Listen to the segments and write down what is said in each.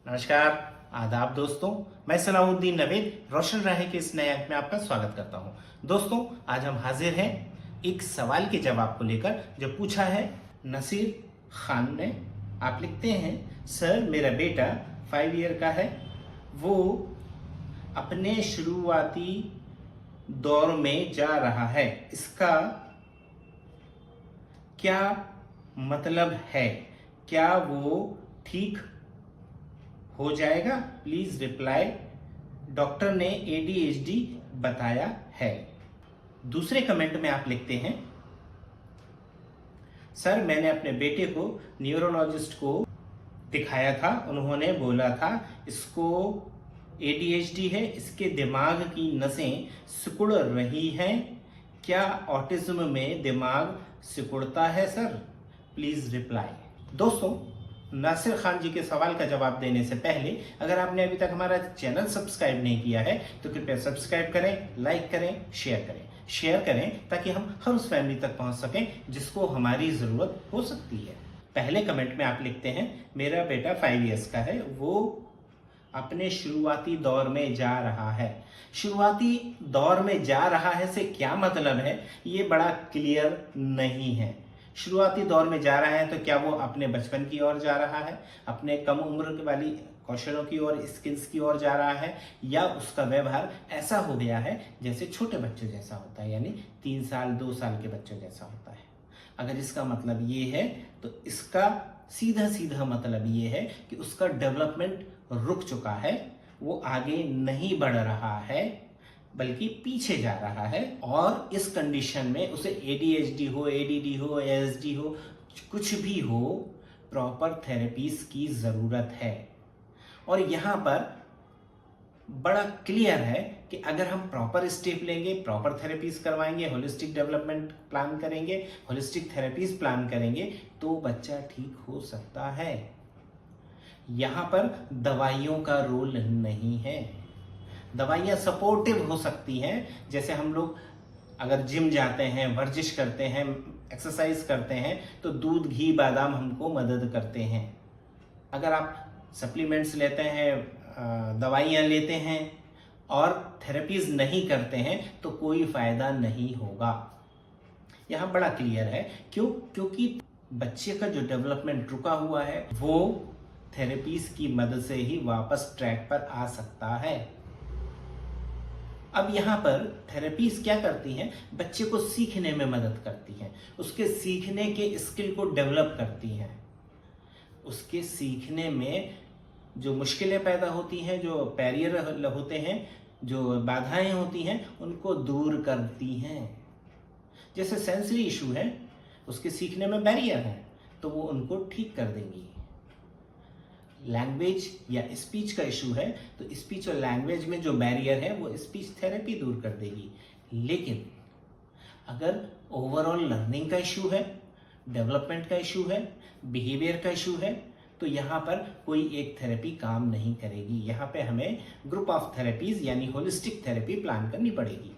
नमस्कार, आदाब दोस्तों। मैं सलाहुद्दीन नवेद रोशन राहे के इस नए अंक में आपका स्वागत करता हूं। दोस्तों, आज हम हाजिर हैं एक सवाल के जवाब को लेकर जो पूछा है नसीर खान ने। आप लिखते हैं, सर मेरा बेटा 5 ईयर का है, वो अपने शुरुआती दौर में जा रहा है, इसका क्या मतलब है? क्या वो ठीक हो जाएगा? Please reply. डॉक्टर ने ADHD बताया है। दूसरे कमेंट में आप लिखते हैं, सर मैंने अपने बेटे को न्यूरोलॉजिस्ट को दिखाया था, उन्होंने बोला था इसको ADHD है, इसके दिमाग की नसें सिकुड़ रही हैं। क्या ऑटिज्म में दिमाग सिकुड़ता है सर? Please reply. दोस्तों, नासिर खान जी के सवाल का जवाब देने से पहले अगर आपने अभी तक हमारा चैनल सब्सक्राइब नहीं किया है तो कृपया सब्सक्राइब करें, लाइक करें, शेयर करें ताकि हम हर उस फैमिली तक पहुंच सकें जिसको हमारी जरूरत हो सकती है। पहले कमेंट में आप लिखते हैं, मेरा बेटा 5 इयर्स का है, वो अपने शुरुआती दौर में जा रहा है। शुरुआती दौर में जा रहा है से क्या मतलब है, ये बड़ा क्लियर नहीं है। शुरुआती दौर में जा रहा है तो क्या वो अपने बचपन की ओर जा रहा है, अपने कम उम्र वाली कौशलों की ओर, स्किल्स की ओर जा रहा है, या उसका व्यवहार ऐसा हो गया है जैसे छोटे बच्चों जैसा होता है, यानी 3 साल 2 साल के बच्चों जैसा होता है। अगर इसका मतलब ये है तो इसका सीधा सीधा मतलब ये है कि उसका डेवलपमेंट रुक चुका है, वो आगे नहीं बढ़ रहा है बल्कि पीछे जा रहा है। और इस कंडीशन में उसे ADHD हो, ADD हो, ASD हो, कुछ भी हो, प्रॉपर थेरेपीज की जरूरत है। और यहां पर बड़ा क्लियर है कि अगर हम प्रॉपर स्टेप लेंगे, प्रॉपर थेरेपीज करवाएंगे, होलिस्टिक डेवलपमेंट प्लान करेंगे, होलिस्टिक थेरेपीज प्लान करेंगे तो बच्चा ठीक हो सकता है। यहां पर दवाइयों का रोल नहीं है। दवाइयां सपोर्टिव हो सकती हैं, जैसे हम लोग अगर जिम जाते हैं, वर्जिश करते हैं, एक्सरसाइज करते हैं तो दूध, घी, बादाम हमको मदद करते हैं। अगर आप सप्लीमेंट्स लेते हैं, दवाइयां लेते हैं और थेरेपीज नहीं करते हैं तो कोई फायदा नहीं होगा। यहां बड़ा क्लियर है। क्योंकि बच्चे का जो डेवलपमेंट रुका हुआ है वो थेरेपीज की मदद से ही वापस ट्रैक पर आ सकता है। अब यहाँ पर थेरेपीज क्या करती हैं? बच्चे को सीखने में मदद करती हैं, उसके सीखने के स्किल को डेवलप करती हैं, उसके सीखने में जो मुश्किलें पैदा होती हैं, जो बैरियर होते हैं, जो बाधाएं होती हैं, उनको दूर करती हैं। जैसे सेंसरी इशू है, उसके सीखने में बैरियर है तो वो उनको ठीक कर देंगी। लैंग्वेज या स्पीच का इशू है तो स्पीच और लैंग्वेज में जो बैरियर है वो स्पीच थेरेपी दूर कर देगी। लेकिन अगर ओवरऑल लर्निंग का इशू है, डेवलपमेंट का इशू है, बिहेवियर का इशू है तो यहाँ पर कोई एक थेरेपी काम नहीं करेगी। यहाँ पे हमें ग्रुप ऑफ थेरेपीज यानी होलिस्टिक थेरेपी प्लान करनी पड़ेगी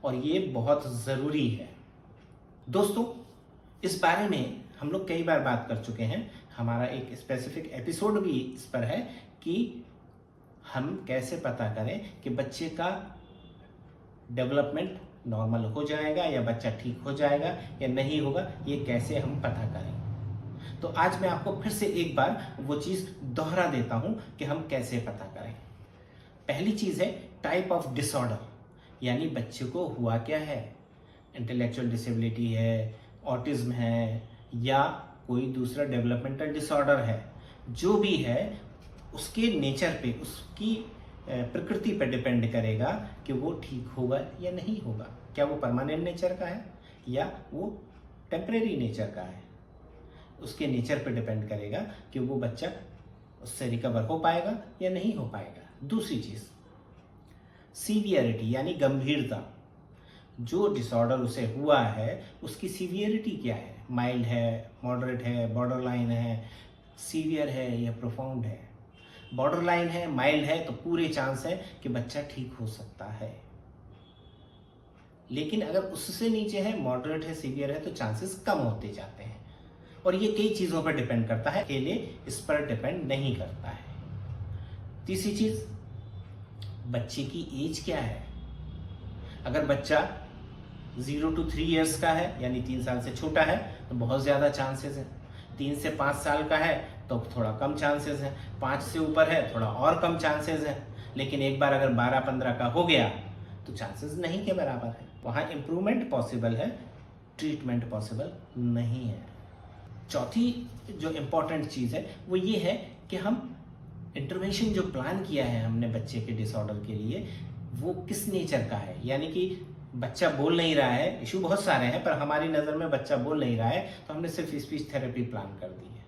और ये बहुत ज़रूरी है। दोस्तों, इस बारे में हम लोग कई बार बात कर चुके हैं, हमारा एक स्पेसिफिक एपिसोड भी इस पर है कि हम कैसे पता करें कि बच्चे का डेवलपमेंट नॉर्मल हो जाएगा या बच्चा ठीक हो जाएगा या नहीं होगा, ये कैसे हम पता करें। तो आज मैं आपको फिर से एक बार वो चीज़ दोहरा देता हूं कि हम कैसे पता करें। पहली चीज़ है टाइप ऑफ डिसऑर्डर, यानी बच्चे को हुआ क्या है, इंटेलेक्चुअल डिसेबिलिटी है, ऑटिज्म है या कोई दूसरा डेवलपमेंटल डिसऑर्डर है। जो भी है उसके नेचर पे, उसकी प्रकृति पे डिपेंड करेगा कि वो ठीक होगा या नहीं होगा। क्या वो परमानेंट नेचर का है या वो टेम्परेरी नेचर का है। उसके नेचर पे डिपेंड करेगा कि वो बच्चा उससे रिकवर हो पाएगा या नहीं हो पाएगा। दूसरी चीज़ सीवियरिटी यानी गंभीरता, जो डिसऑर्डर उसे हुआ है उसकी सीवियरिटी क्या है, माइल्ड है, मॉडरेट है, बॉर्डरलाइन है, सीवियर है या प्रोफाउंड है। बॉर्डरलाइन है, माइल्ड है तो पूरे चांस है कि बच्चा ठीक हो सकता है। लेकिन अगर उससे नीचे है, मॉडरेट है, सीवियर है तो चांसेस कम होते जाते हैं। और ये कई चीज़ों पर डिपेंड करता है, अकेले इस पर डिपेंड नहीं करता है। तीसरी चीज, बच्चे की एज क्या है। अगर बच्चा 0 to 3 ईयर्स का है यानी 3 साल से छोटा है तो बहुत ज़्यादा चांसेस है। 3 से 5 साल का है तो थोड़ा कम चांसेस है। 5 से ऊपर है थोड़ा और कम चांसेस है। लेकिन एक बार अगर 12-15 का हो गया तो चांसेस नहीं के बराबर है। वहाँ इम्प्रूवमेंट पॉसिबल है, ट्रीटमेंट पॉसिबल नहीं है। चौथी जो इम्पोर्टेंट चीज़ है वो ये है कि हम इंटरवेंशन जो प्लान किया है हमने बच्चे के डिसऑर्डर के लिए वो किस नेचर का है। यानी कि बच्चा बोल नहीं रहा है, इशू बहुत सारे हैं पर हमारी नज़र में बच्चा बोल नहीं रहा है तो हमने सिर्फ स्पीच थेरेपी प्लान कर दी है।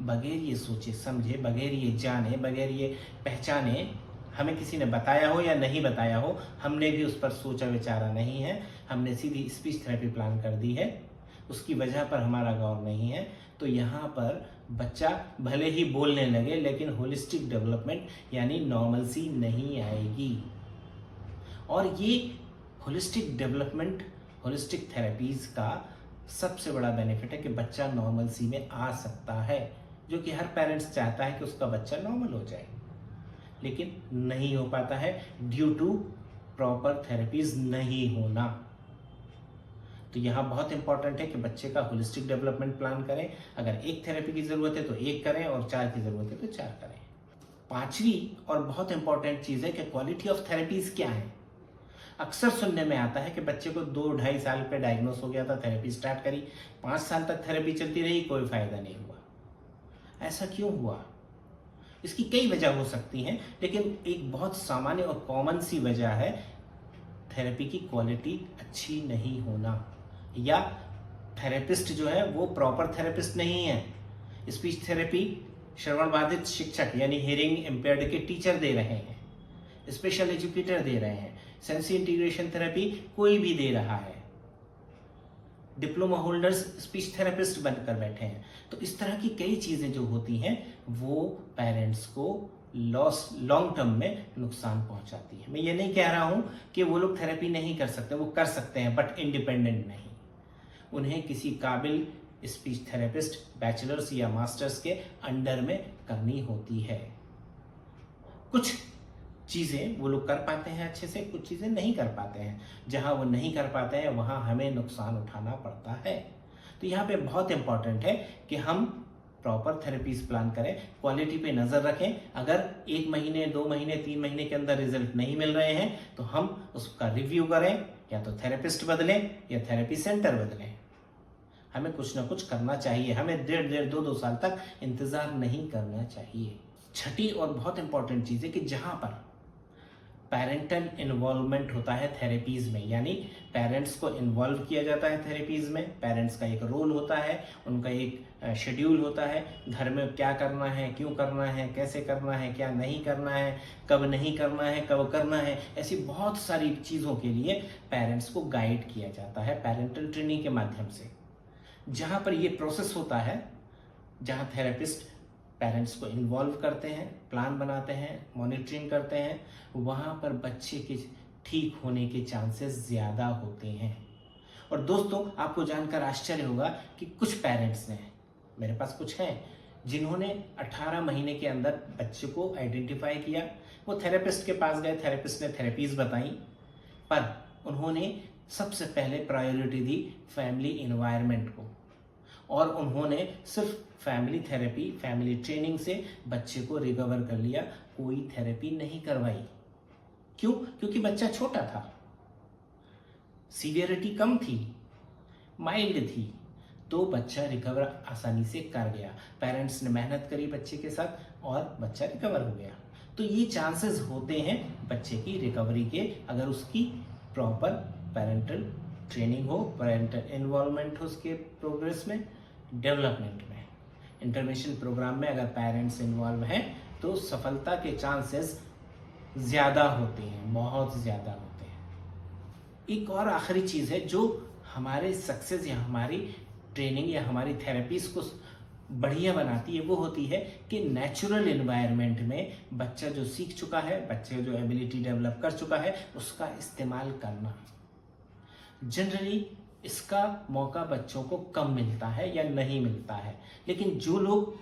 बगैर ये सोचे समझे, बगैर ये जाने, बगैर ये पहचाने, हमें किसी ने बताया हो या नहीं बताया हो, हमने भी उस पर सोचा विचारा नहीं है, हमने सीधी स्पीच थेरेपी प्लान कर दी है। उसकी वजह पर हमारा गौर नहीं है तो यहाँ पर बच्चा भले ही बोलने लगे लेकिन होलिस्टिक डेवलपमेंट यानी नॉर्मलसी नहीं आएगी। और ये होलिस्टिक डेवलपमेंट, होलिस्टिक थेरेपीज का सबसे बड़ा बेनिफिट है कि बच्चा नॉर्मलसी में आ सकता है, जो कि हर पेरेंट्स चाहता है कि उसका बच्चा नॉर्मल हो जाए, लेकिन नहीं हो पाता है ड्यू टू प्रॉपर थेरेपीज नहीं होना। तो यहाँ बहुत इंपॉर्टेंट है कि बच्चे का होलिस्टिक डेवलपमेंट प्लान करें। अगर एक थेरेपी की ज़रूरत है तो एक करें और 4 की ज़रूरत है तो 4 करें। पांचवी और बहुत इंपॉर्टेंट चीज़ है कि क्वालिटी ऑफ थेरेपीज क्या है। अक्सर सुनने में आता है कि बच्चे को 2-2.5 साल पे डायग्नोस हो गया था, थेरेपी स्टार्ट करी, 5 साल तक थेरेपी चलती रही, कोई फायदा नहीं हुआ। ऐसा क्यों हुआ? इसकी कई वजह हो सकती हैं, लेकिन एक बहुत सामान्य और कॉमन सी वजह है थेरेपी की क्वालिटी अच्छी नहीं होना, या थेरेपिस्ट जो है वो प्रॉपर थेरेपिस्ट नहीं है। स्पीच थेरेपी श्रवण बाधित शिक्षक यानी हियरिंग इम्पेयर्ड के टीचर दे रहे हैं, स्पेशल एजुकेटर दे रहे हैं। सेंसी इंटीग्रेशन थेरेपी कोई भी दे रहा है, डिप्लोमा होल्डर्स स्पीच थेरेपिस्ट बनकर बैठे हैं। तो इस तरह की कई चीजें जो होती हैं वो पेरेंट्स को लॉन्ग टर्म में नुकसान पहुंचाती है। मैं ये नहीं कह रहा हूं कि वो लोग थेरेपी नहीं कर सकते, वो कर सकते हैं, बट इंडिपेंडेंट नहीं। उन्हें किसी काबिल स्पीच थेरेपिस्ट बैचलर्स या मास्टर्स के अंडर में करनी होती है। कुछ चीज़ें वो लोग कर पाते हैं अच्छे से, कुछ चीज़ें नहीं कर पाते हैं। जहां वो नहीं कर पाते हैं वहां हमें नुकसान उठाना पड़ता है। तो यहाँ पे बहुत इंपॉर्टेंट है कि हम प्रॉपर थेरेपीज प्लान करें, क्वालिटी पे नज़र रखें। अगर 1 महीने, 2 महीने, 3 महीने के अंदर रिजल्ट नहीं मिल रहे हैं तो हम उसका रिव्यू करें, या तो थेरेपिस्ट बदलें या थेरेपी सेंटर बदलें। हमें कुछ ना कुछ करना चाहिए, हमें 1.5-1.5, 2-2 साल तक इंतज़ार नहीं करना चाहिए। छठी और बहुत इंपॉर्टेंट चीज़ है कि जहाँ पर पेरेंटल इन्वॉल्वमेंट होता है थेरेपीज़ में, यानी पेरेंट्स को इन्वॉल्व किया जाता है थेरेपीज़ में। पेरेंट्स का एक रोल होता है, उनका एक शेड्यूल होता है, घर में क्या करना है, क्यों करना है, कैसे करना है, क्या नहीं करना है, कब नहीं करना है, कब करना है। ऐसी बहुत सारी चीज़ों के लिए पेरेंट्स को गाइड किया जाता है पेरेंटल ट्रेनिंग के माध्यम से। जहाँ पर ये प्रोसेस होता है, जहाँ थेरेपिस्ट पेरेंट्स को इन्वॉल्व करते हैं, प्लान बनाते हैं, मॉनिटरिंग करते हैं, वहाँ पर बच्चे के ठीक होने के चांसेस ज़्यादा होते हैं। और दोस्तों, आपको जानकर आश्चर्य होगा कि कुछ पेरेंट्स ने, मेरे पास कुछ हैं, जिन्होंने 18 महीने के अंदर बच्चे को आइडेंटिफाई किया। वो थेरेपिस्ट के पास गए, थेरेपिस्ट ने थेरेपीज़ बताई, पर उन्होंने सबसे पहले प्रायोरिटी दी फैमिली इन्वायरमेंट को, और उन्होंने सिर्फ फैमिली थेरेपी, फैमिली ट्रेनिंग से बच्चे को रिकवर कर लिया, कोई थेरेपी नहीं करवाई। क्यों? क्योंकि बच्चा छोटा था, सीवियरिटी कम थी, माइल्ड थी, तो बच्चा रिकवर आसानी से कर गया। पेरेंट्स ने मेहनत करी बच्चे के साथ और बच्चा रिकवर हो गया। तो ये चांसेस होते हैं बच्चे की रिकवरी के, अगर उसकी प्रॉपर पेरेंटल ट्रेनिंग हो, पेरेंटल इन्वॉल्वमेंट हो उसके प्रोग्रेस में, डेवलपमेंट में। इंटरवेंशन प्रोग्राम में अगर पेरेंट्स इन्वॉल्व हैं तो सफलता के चांसेस ज़्यादा होते हैं, बहुत ज़्यादा होते हैं। एक और आखिरी चीज़ है जो हमारे सक्सेस या हमारी ट्रेनिंग या हमारी थेरेपीज को बढ़िया बनाती है, वो होती है कि नेचुरल इन्वायरमेंट में बच्चा जो सीख चुका है, बच्चे जो एबिलिटी डेवलप कर चुका है, उसका इस्तेमाल करना। जनरली इसका मौका बच्चों को कम मिलता है या नहीं मिलता है, लेकिन जो लोग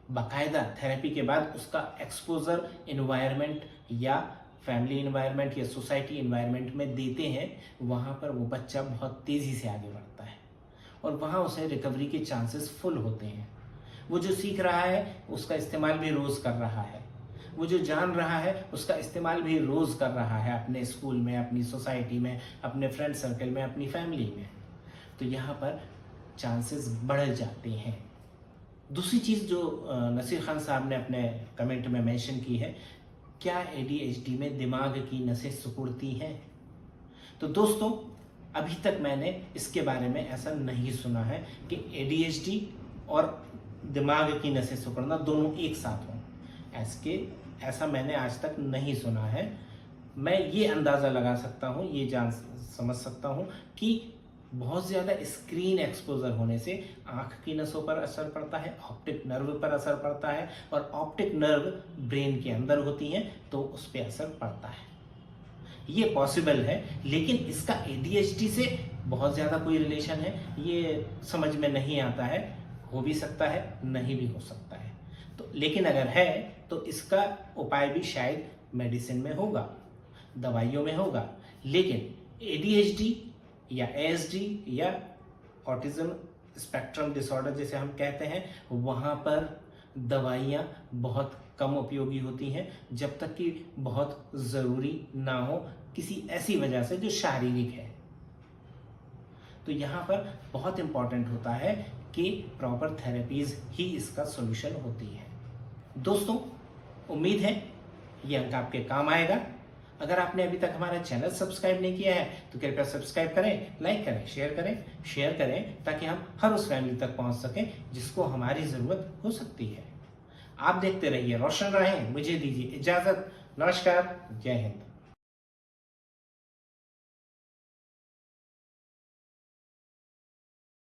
बाकायदा थेरेपी के बाद उसका एक्सपोजर इन्वायरमेंट या फैमिली इन्वायरमेंट या सोसाइटी इन्वायरमेंट में देते हैं, वहाँ पर वो बच्चा बहुत तेज़ी से आगे बढ़ता है और वहाँ उसे रिकवरी के चांसेस फुल होते हैं। वो जो सीख रहा है उसका इस्तेमाल भी रोज़ कर रहा है, वो जो जान रहा है उसका इस्तेमाल भी रोज़ कर रहा है अपने स्कूल में, अपनी सोसाइटी में, अपने फ्रेंड सर्कल में, अपनी फैमिली में। तो यहाँ पर चांसेस बढ़ जाते हैं। दूसरी चीज़ जो नसीर खान साहब ने अपने कमेंट में मेंशन की है, क्या ADHD में दिमाग की नसें सिकुड़ती हैं? तो दोस्तों, अभी तक मैंने इसके बारे में ऐसा नहीं सुना है कि ADHD और दिमाग की नसें सिकुड़ना दोनों एक साथ हों। ऐसा मैंने आज तक नहीं सुना है। मैं ये अंदाज़ा लगा सकता हूँ, ये समझ सकता हूँ कि बहुत ज़्यादा स्क्रीन एक्सपोजर होने से आँख की नसों पर असर पड़ता है, ऑप्टिक नर्व पर असर पड़ता है और ऑप्टिक नर्व ब्रेन के अंदर होती हैं तो उस पर असर पड़ता है। ये पॉसिबल है, लेकिन इसका ADHD से बहुत ज़्यादा कोई रिलेशन है ये समझ में नहीं आता है। हो भी सकता है, नहीं भी हो सकता है। तो लेकिन अगर है तो इसका उपाय भी शायद मेडिसिन में होगा, दवाइयों में होगा। लेकिन ADHD या ASD या ऑटिज्म स्पेक्ट्रम डिसऑर्डर जिसे हम कहते हैं, वहाँ पर दवाइयाँ बहुत कम उपयोगी होती हैं जब तक कि बहुत ज़रूरी ना हो, किसी ऐसी वजह से जो शारीरिक है। तो यहाँ पर बहुत इम्पॉर्टेंट होता है कि प्रॉपर थेरेपीज़ ही इसका सॉल्यूशन होती है। दोस्तों, उम्मीद है ये अंक आपके काम आएगा। अगर आपने अभी तक हमारा चैनल सब्सक्राइब नहीं किया है तो कृपया सब्सक्राइब करें, लाइक करें, शेयर करें ताकि हम हर उस फैमिली तक पहुंच सकें जिसको हमारी ज़रूरत हो सकती है। आप देखते रहिए रोशन रहें। मुझे दीजिए इजाज़त। नमस्कार, जय हिंद।